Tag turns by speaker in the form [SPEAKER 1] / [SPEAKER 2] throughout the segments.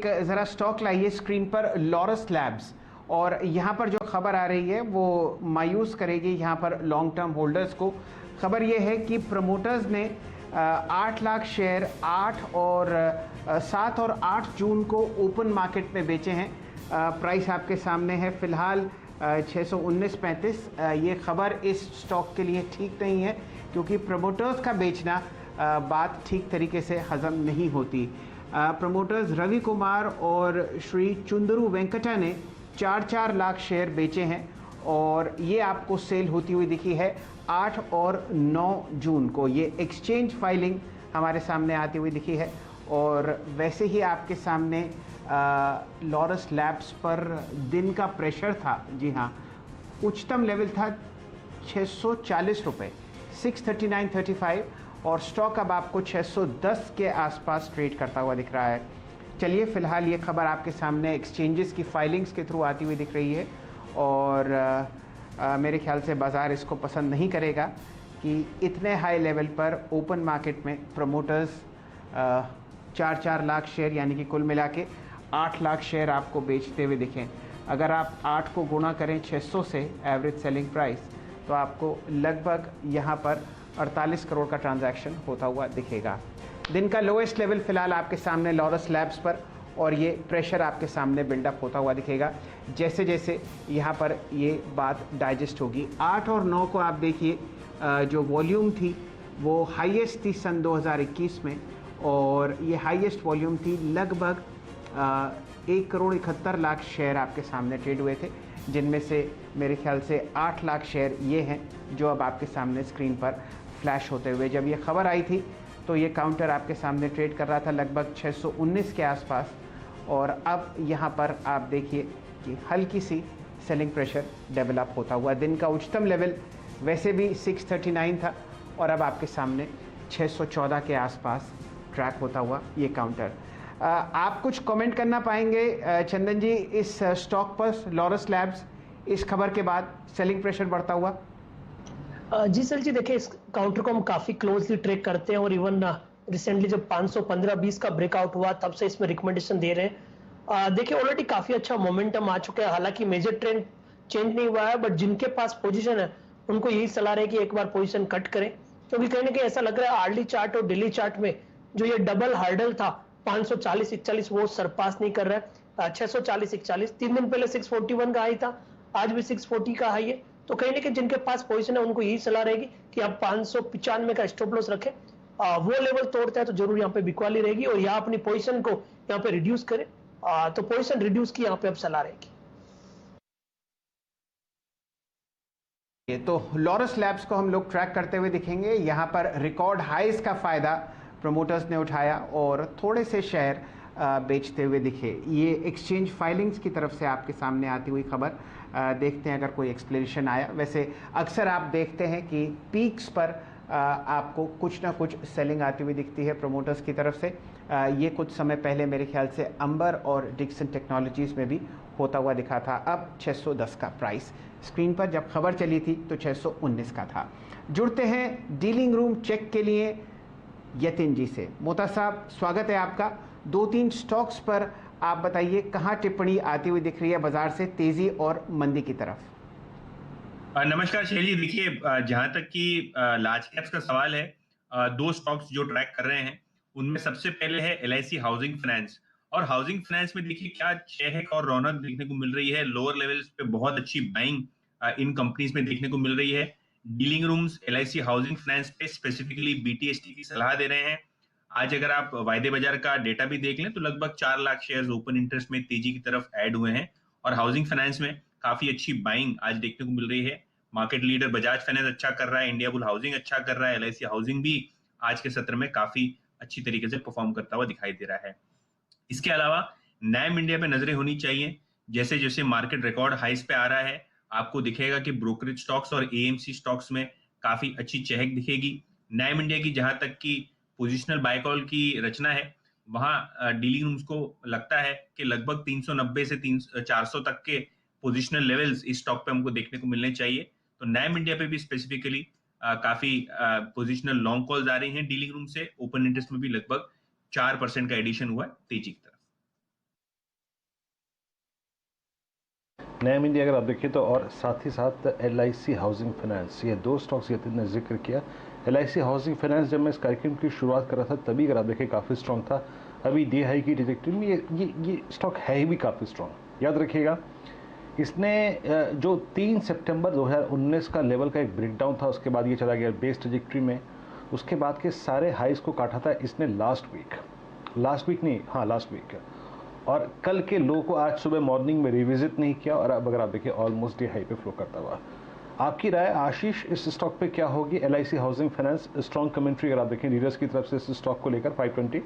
[SPEAKER 1] ज़रा स्टॉक लाइए स्क्रीन पर, लॉरस लैब्स। और यहाँ पर जो खबर आ रही है वो मायूस करेगी यहाँ पर लॉन्ग टर्म होल्डर्स को। खबर ये है कि प्रमोटर्स ने 8 लाख शेयर 7 और 8 जून को ओपन मार्केट में बेचे हैं। प्राइस आपके सामने है फ़िलहाल 619.35। ये खबर इस स्टॉक के लिए ठीक नहीं है, क्योंकि प्रमोटर्स का बेचना बात ठीक तरीके से हज़म नहीं होती। प्रमोटर्स रवि कुमार और श्री चुंदरू वेंकटा ने 4 लाख शेयर बेचे हैं और ये आपको सेल होती हुई दिखी है 8 और 9 जून को। ये एक्सचेंज फाइलिंग हमारे सामने आती हुई दिखी है। और वैसे ही आपके सामने लॉरस लैब्स पर दिन का प्रेशर था। जी हाँ, उच्चतम लेवल था 640 रुपये, 639.35, और स्टॉक अब आपको 610 के आसपास ट्रेड करता हुआ दिख रहा है। चलिए, फ़िलहाल ये खबर आपके सामने एक्सचेंजेस की फाइलिंग्स के थ्रू आती हुई दिख रही है और मेरे ख्याल से बाज़ार इसको पसंद नहीं करेगा कि इतने हाई लेवल पर ओपन मार्केट में प्रमोटर्स 4 लाख शेयर यानी कि कुल मिला के 8 लाख शेयर आपको बेचते हुए दिखें। अगर आप 8 को गुणा करें 600 से एवरेज सेलिंग प्राइस, तो आपको लगभग यहाँ पर 48 करोड़ का ट्रांजैक्शन होता हुआ दिखेगा। दिन का लोएस्ट लेवल फ़िलहाल आपके सामने लॉरस लैब्स पर, और ये प्रेशर आपके सामने बिल्डअप होता हुआ दिखेगा जैसे जैसे यहाँ पर ये बात डाइजेस्ट होगी। 8 और 9 को आप देखिए, जो वॉल्यूम थी वो हाईएस्ट थी सन 2021 में, और ये हाईएस्ट वॉल्यूम थी लगभग 1,71,00,000 शेयर आपके सामने ट्रेड हुए थे, जिनमें से मेरे ख्याल से 8 लाख शेयर ये हैं जो अब आपके सामने स्क्रीन पर फ्लैश होते हुए। जब ये खबर आई थी तो ये काउंटर आपके सामने ट्रेड कर रहा था लगभग 619 के आसपास, और अब यहाँ पर आप देखिए कि हल्की सी सेलिंग प्रेशर डेवलप होता हुआ। दिन का उच्चतम लेवल वैसे भी 639 था और अब आपके सामने 614 के आसपास ट्रैक होता हुआ ये काउंटर। आप कुछ कमेंट करना पाएंगे चंदन जी इस स्टॉक पर, लॉरस लैब्स, इस खबर के बाद सेलिंग प्रेशर बढ़ता हुआ?
[SPEAKER 2] जी सर जी, देखिए इस काउंटर को हम काफी क्लोजली ट्रैक करते हैं और इवन रिसेंटली जब 515-20 का ब्रेकआउट हुआ तब से इसमें रिकमेंडेशन दे रहे हैं। देखिए ऑलरेडी काफी अच्छा मोमेंटम आ चुका है, हालांकि मेजर ट्रेंड चेंज नहीं हुआ है, बट जिनके पास पोजीशन है उनको यही सलाह है कि एक बार पोजीशन कट करें, क्योंकि कहीं ना कहीं ऐसा लग रहा है आर्ली चार्ट और डेली चार्ट में जो ये डबल हार्डल था 540-41 वो सरपास नहीं कर रहा है। 640-41 3 दिन पहले 641 का हाई था, आज भी 640 का हाई है। तो कहीं ना कहीं जिनके पास पोजीशन है उनको यही सलाह रहेगी कि आप 595 का स्टॉप लॉस रखें। वो लेवल तोड़ता है तो जरूर यहाँ पे बिकवाली रहेगी, और यहाँ अपनी पोजीशन को यहाँ पे रिड्यूस करें। तो पोजीशन रिड्यूस की यहाँ पे अब सलाह रहेगी।
[SPEAKER 1] तो लॉरस लैब्स को हम लोग ट्रैक करते हुए दिखेंगे। यहाँ पर रिकॉर्ड हाइज का फ़ायदा प्रमोटर्स ने उठाया और थोड़े से शेयर बेचते हुए दिखे। ये एक्सचेंज फाइलिंग्स की तरफ से आपके सामने आती हुई खबर, देखते हैं अगर कोई एक्सप्लेनेशन आया। वैसे अक्सर आप देखते हैं कि पीक्स पर आपको कुछ ना कुछ सेलिंग आती हुई दिखती है प्रमोटर्स की तरफ से। ये कुछ समय पहले मेरे ख्याल से अंबर और डिक्सन टेक्नोलॉजीज़ में भी होता हुआ दिखा था। अब 610 का प्राइस स्क्रीन पर जब खबर चली थी तो 619 का था। जुड़ते हैं डीलिंग रूम चेक के लिए यतिन जी से। मोता साहब, स्वागत है आपका। 2-3 स्टॉक्स पर आप बताइए कहाँ टिप्पणी आती हुई दिख रही है बाजार से तेजी और मंदी की तरफ?
[SPEAKER 3] नमस्कार शैली। देखिए, जहां तक कि लार्ज कैप्स का सवाल है, 2 स्टॉक्स जो ट्रैक कर रहे हैं उनमें सबसे पहले है LIC हाउसिंग फाइनेंस। और हाउसिंग फाइनेंस में देखिए क्या चहक और रौनक देखने को मिल रही है। लोअर लेवल्स पे बहुत अच्छी बाइंग इन कंपनीज में देखने को मिल रही है। Dealing rooms LIC housing finance पे स्पेसिफिकली BTST की सलाह दे रहे हैं। आज अगर आप वायदे बाजार का डेटा भी देख लें तो लगभग 4 लाख शेयर्स ओपन इंटरेस्ट में तेजी की तरफ ऐड हुए हैं, और हाउसिंग फाइनेंस में काफी अच्छी बाइंग आज देखने को मिल रही है। मार्केट लीडर बजाज फाइनेंस अच्छा कर रहा है, इंडिया बुल हाउसिंग अच्छा कर रहा है, LIC हाउसिंग भी आज के सत्र में काफी अच्छी तरीके से परफॉर्म करता हुआ दिखाई दे रहा है। इसके अलावा नैम इंडिया पे नजरें होनी चाहिए। जैसे जैसे मार्केट रिकॉर्ड हाइस पे आ रहा है, आपको दिखेगा कि ब्रोकरेज स्टॉक्स और AMC स्टॉक्स में काफी अच्छी चहक दिखेगी। नैम इंडिया की जहां तक की पोजिशनल बाय कॉल की रचना है, वहां डीलिंग रूम्स को लगता है कि लगभग 390 से 400 तक के पोजिशनल लेवल्स इस स्टॉक पे हमको देखने को मिलने चाहिए। तो नैम इंडिया पे भी स्पेसिफिकली काफी पोजिशनल लॉन्ग कॉल्स आ रही हैं डीलिंग रूम से। ओपन इंटरेस्ट में भी लगभग 4% का एडिशन हुआ है तेजी की तरफ।
[SPEAKER 4] नया इंडिया अगर आप देखिए तो, और साथ ही साथ LIC हाउसिंग फाइनेंस, ये दो स्टॉक्स यतिन ने जिक्र किया। LIC हाउसिंग फाइनेंस जब मैं इस कार्यक्रम की शुरुआत कर रहा था तभी अगर आप देखिए काफ़ी स्ट्रॉन्ग था, अभी डे हाई की ट्रैजेक्टरी में ये स्टॉक है ही भी काफ़ी स्ट्रॉन्ग। याद रखिएगा इसने जो 3 सितंबर 2019 का लेवल का एक ब्रेकडाउन था, उसके बाद ये चला गया बेस ट्रैजेक्टरी में, उसके बाद के सारे हाइस को काटा था इसने लास्ट वीक, और कल के लो को आज सुबह मॉर्निंग में रिविजिट नहीं किया, और अब अगर आप देखिए ऑलमोस्ट डे हाई पे फ्लो करता हुआ। आपकी राय आशीष इस स्टॉक पे क्या होगी? LIC housing finance, strong commentary अगर आप देखें लीडर्स की तरफ से इस स्टॉक को लेकर 520।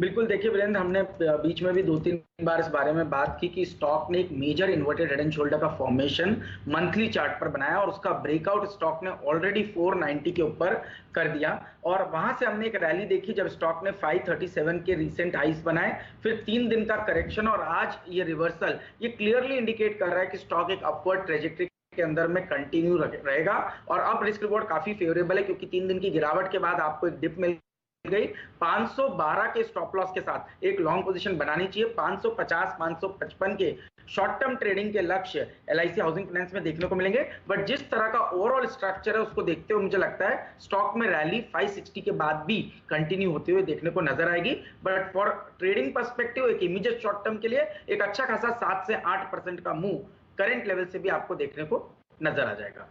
[SPEAKER 5] बिल्कुल, देखिए वीरेंद्र, हमने बीच में भी 2-3 बार इस बारे में बात की कि स्टॉक ने एक major inverted head and shoulder का फॉर्मेशन मंथली चार्ट पर बनाया और उसका ब्रेकआउट स्टॉक ने ऑलरेडी 490 के ऊपर कर दिया, और वहां से हमने एक रैली देखी जब स्टॉक ने 537 के रीसेंट हाइस बनाए, फिर 3 दिन का करेक्शन, और आज ये रिवर्सल, ये क्लियरली इंडिकेट कर रहा है कि स्टॉक एक अपवर्ड ट्रेजेक्टरी के अंदर में कंटिन्यू रहेगा, और अब रिस्क रिवॉर्ड काफी फेवरेबल है क्योंकि 3 दिन की गिरावट के बाद आपको एक डिप मिल गई। 512 के स्टॉप लॉस के साथ एक लॉन्ग पोजीशन बनानी चाहिए। 550 555 के शॉर्ट टर्म ट्रेडिंग के लक्ष्य LIC हाउसिंग फाइनेंस में देखने को मिलेंगे, बट जिस तरह का ओवरऑल स्ट्रक्चर है उसको देखते हुए मुझे लगता है स्टॉक में रैली 560 के बाद भी कंटिन्यू होते हुए देखने को नजर आएगी, बट फॉर ट्रेडिंग पर्सपेक्टिव एक इमीडिएट शॉर्ट टर्म के लिए एक अच्छा खासा 7 से 8% का मूव करंट लेवल से भी आपको देखने को नजर आ जाएगा।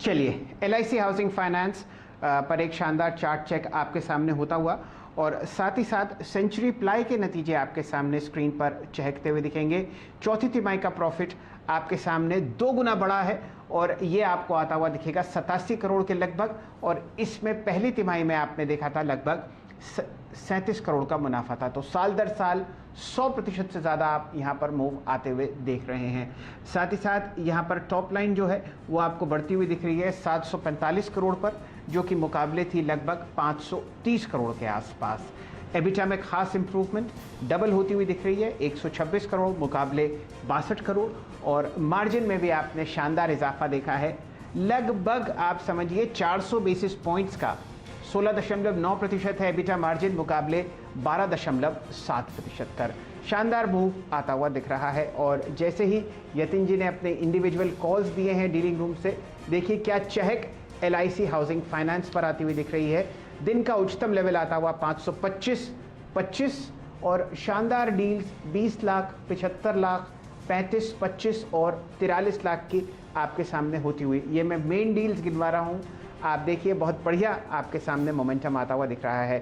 [SPEAKER 1] चलिए, LIC हाउसिंग फाइनेंस पर एक शानदार चार्ट चेक आपके सामने होता हुआ, और साथ ही साथ सेंचुरी प्लाई के नतीजे आपके सामने स्क्रीन पर चहकते हुए दिखेंगे। चौथी तिमाही का प्रॉफिट आपके सामने 2 गुना बढ़ा है और ये आपको आता हुआ दिखेगा 87 करोड़ के लगभग, और इसमें पहली तिमाही में आपने देखा था लगभग 37 करोड़ का मुनाफा था। तो साल दर साल 100% से ज़्यादा आप यहाँ पर मूव आते हुए देख रहे हैं। साथ ही साथ यहाँ पर टॉप लाइन जो है वो आपको बढ़ती हुई दिख रही है 745 करोड़ पर, जो कि मुकाबले थी लगभग 530 करोड़ के आसपास। एबिटा में खास इंप्रूवमेंट डबल होती हुई दिख रही है 126 करोड़ मुकाबले 62 करोड़, और मार्जिन में भी आपने शानदार इजाफा देखा है, लगभग आप समझिए 400 बेसिस पॉइंट्स का 16.9% है एबिटा मार्जिन मुकाबले 12.7% कर। शानदार मूव आता हुआ दिख रहा है। और जैसे ही यतिन जी ने अपने इंडिविजुअल कॉल्स दिए हैं डीलिंग रूम से, देखिए क्या चहक LIC हाउसिंग फाइनेंस पर आती हुई दिख रही है। दिन का उच्चतम लेवल आता हुआ 525 और शानदार डील्स 20 लाख, 75 लाख, 35, 25 और 43 लाख की आपके सामने होती हुई। ये मैं मेन डील्स गिनवा रहा हूँ। आप देखिए बहुत बढ़िया आपके सामने मोमेंटम आता हुआ दिख रहा है।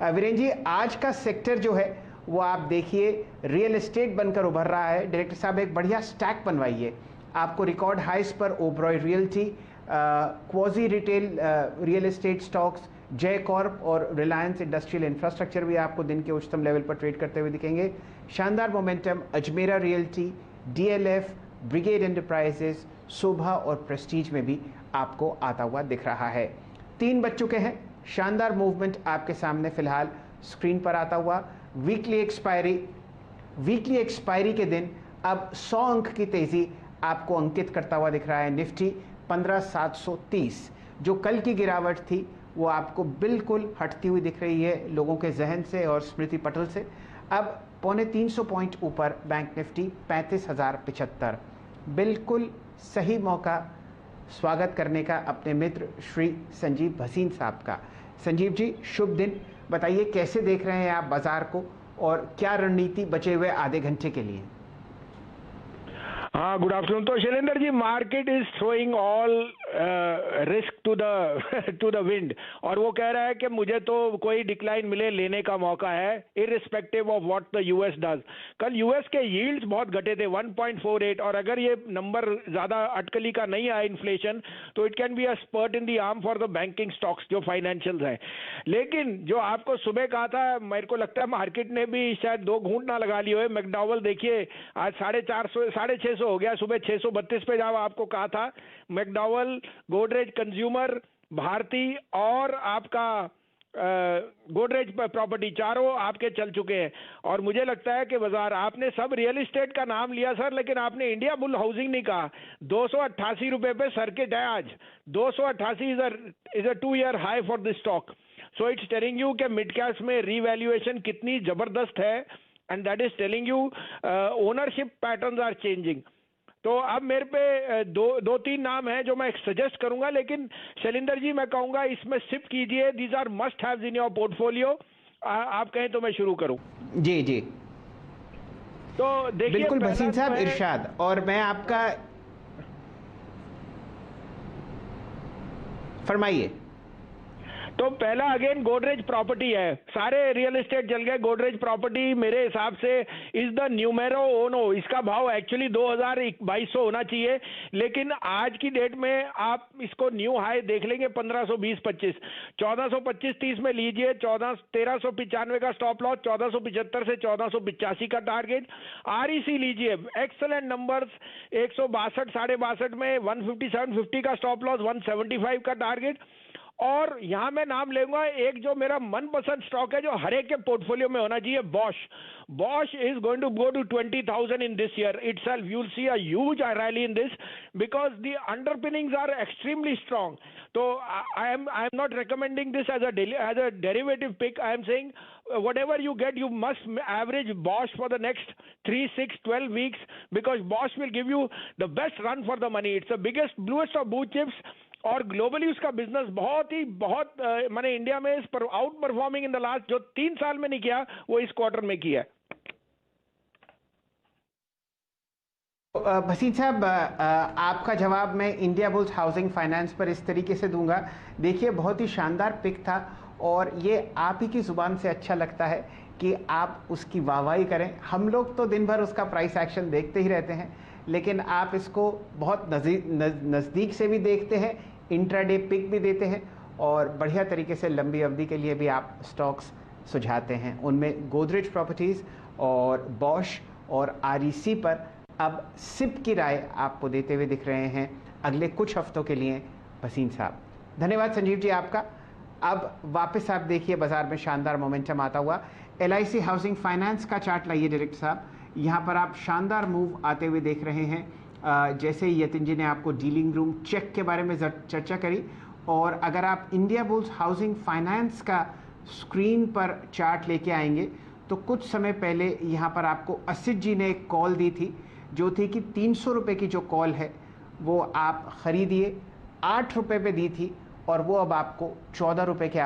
[SPEAKER 1] वीरेंद्र जी, आज का सेक्टर जो है वो आप देखिए रियल एस्टेट बनकर उभर रहा है। डायरेक्टर साहब एक बढ़िया स्टैक बनवाइए। आपको रिकॉर्ड हाइस पर Oberoi realty, quasi retail real estate stocks, जय कॉर्प और रिलायंस इंडस्ट्रियल इंफ्रास्ट्रक्चर भी आपको दिन के उच्चतम लेवल पर ट्रेड करते हुए दिखेंगे। शानदार momentum Ajmera Realty, DLF, Brigade Enterprises, Sobha और प्रेस्टीज में भी आपको आता हुआ दिख रहा है। 3 बज चुके हैं। शानदार मूवमेंट आपके सामने फिलहाल स्क्रीन पर आता हुआ। वीकली एक्सपायरी के दिन अब 100 अंक की तेजी आपको अंकित करता हुआ दिख रहा है। निफ्टी 15,730, जो कल की गिरावट थी वो आपको बिल्कुल हटती हुई दिख रही है लोगों के जहन से और स्मृति पटल से। अब 250 पॉइंट ऊपर बैंक निफ्टी 35,075। बिल्कुल सही मौका स्वागत करने का अपने मित्र श्री संजीव भसीन साहब का। संजीव जी, शुभ दिन। बताइए कैसे देख रहे हैं आप बाजार को और क्या रणनीति बचे हुए आधे घंटे के लिए?
[SPEAKER 6] हाँ, गुड आफ्टरनून। तो Shailendra ji, market is throwing all risk to the wind, और वो कह रहा है कि मुझे तो कोई डिक्लाइन मिले लेने का मौका है, irrespective of what the US does. कल यूएस के यील्ड्स बहुत घटे थे 1.48, और अगर ये नंबर ज्यादा अटकली का नहीं आया इन्फ्लेशन, तो it can be a spurt in the arm for the banking stocks जो फाइनेंशियल्स है। लेकिन जो आपको सुबह कहा था, मेरे को लगता है मार्केट ने भी शायद 2 घूंट ना लगा लिए हुए। मैकडॉवल देखिए आज 650 हो गया, सुबह 632 पे जब आपको कहा था। मैकडॉवल, गोदरेज कंज्यूमर, भारती और आपका गोदरेज प्रॉपर्टी, चारों आपके चल चुके हैं। और मुझे लगता है कि बाजार, आपने सब रियल एस्टेट का नाम लिया सर, लेकिन आपने इंडिया बुल हाउसिंग नहीं कहा। 288 रुपए पे सर्किट है आज। 288 is a 2 year high for this stock. So it's telling you कि मिड कैप्स में रीवैल्यूएशन कितनी जबरदस्त है। and that is telling you ownership patterns are changing. तो अब मेरे पे दो तीन नाम हैं जो मैं सजेस्ट करूंगा, लेकिन शैलेंद्र जी मैं कहूंगा इसमें सिप कीजिए, these are must haves in your portfolio. आप कहें तो मैं शुरू करूं?
[SPEAKER 1] जी जी,
[SPEAKER 6] तो देखिए
[SPEAKER 1] बिल्कुल भसीन साहब, इरशाद। और मैं आपका फरमाइए।
[SPEAKER 6] तो पहला अगेन गोदरेज प्रॉपर्टी है, सारे रियल एस्टेट चल गए, गोदरेज प्रॉपर्टी मेरे हिसाब से इज द न्यूमेरो ओनो। इसका भाव एक्चुअली 2200 होना चाहिए, लेकिन आज की डेट में आप इसको न्यू हाई देख लेंगे 1520-25, 1425-30 में लीजिए, 1395 का स्टॉप लॉस, 1475 से 1485 का टारगेट। आरईसी लीजिए, एक्सलेंट नंबर्स, 162 62.5 में 157.50 का स्टॉप लॉस, 175 का टारगेट। और यहां मैं नाम लूंगा एक जो मेरा मनपसंद स्टॉक है, जो हर एक के पोर्टफोलियो में होना चाहिए, Bosch. Bosch is going to go to 20,000 in this year itself. You'll see a huge rally in this because the underpinnings are extremely strong. So I am not recommending this as a derivative pick. I am saying whatever you get, you must average Bosch for the next 3, 6, 12 weeks, because Bosch will give you the best run for the money. It's the biggest, bluest of blue chips. और globally उसका business बहुत मैंने India में इस पर out performing in the last, जो 3 साल में नहीं किया वो इस क्वार्टर में किया।
[SPEAKER 1] भसीन साहब, आपका जवाब मैं इंडिया बुल्स हाउसिंग फाइनेंस पर इस तरीके से दूंगा। देखिए, बहुत ही शानदार पिक था और ये आप ही की ज़ुबान से अच्छा लगता है कि आप उसकी वाहवाही करें। हम लोग तो दिन भर उसका प्राइस एक्शन देखते ही रहते हैं, लेकिन आप इसको बहुत नज़दीक से भी देखते हैं, इंट्राडे पिक भी देते हैं और बढ़िया तरीके से लंबी अवधि के लिए भी आप स्टॉक्स सुझाते हैं। उनमें गोदरेज प्रॉपर्टीज़ और बॉश और आरईसी पर अब सिप की राय आपको देते हुए दिख रहे हैं अगले कुछ हफ्तों के लिए। भसीन साहब, धन्यवाद। संजीव जी आपका। अब वापस आप देखिए बाजार में शानदार मोमेंटम आता हुआ। LIC हाउसिंग फाइनेंस का चार्ट लाइए डायरेक्टर साहब। यहाँ पर आप शानदार मूव आते हुए देख रहे हैं। जैसे यतिन जी ने आपको डीलिंग रूम चेक के बारे में चर्चा करी, और अगर आप इंडिया बुल्स हाउसिंग फाइनेंस का स्क्रीन पर चार्ट लेके आएंगे तो कुछ समय पहले यहाँ पर आपको असित जी ने एक कॉल दी थी, जो थी कि 300 रुपये की जो कॉल है वो आप ख़रीदिए, 8 रुपये पे दी थी और वो अब आपको 14 रुपये के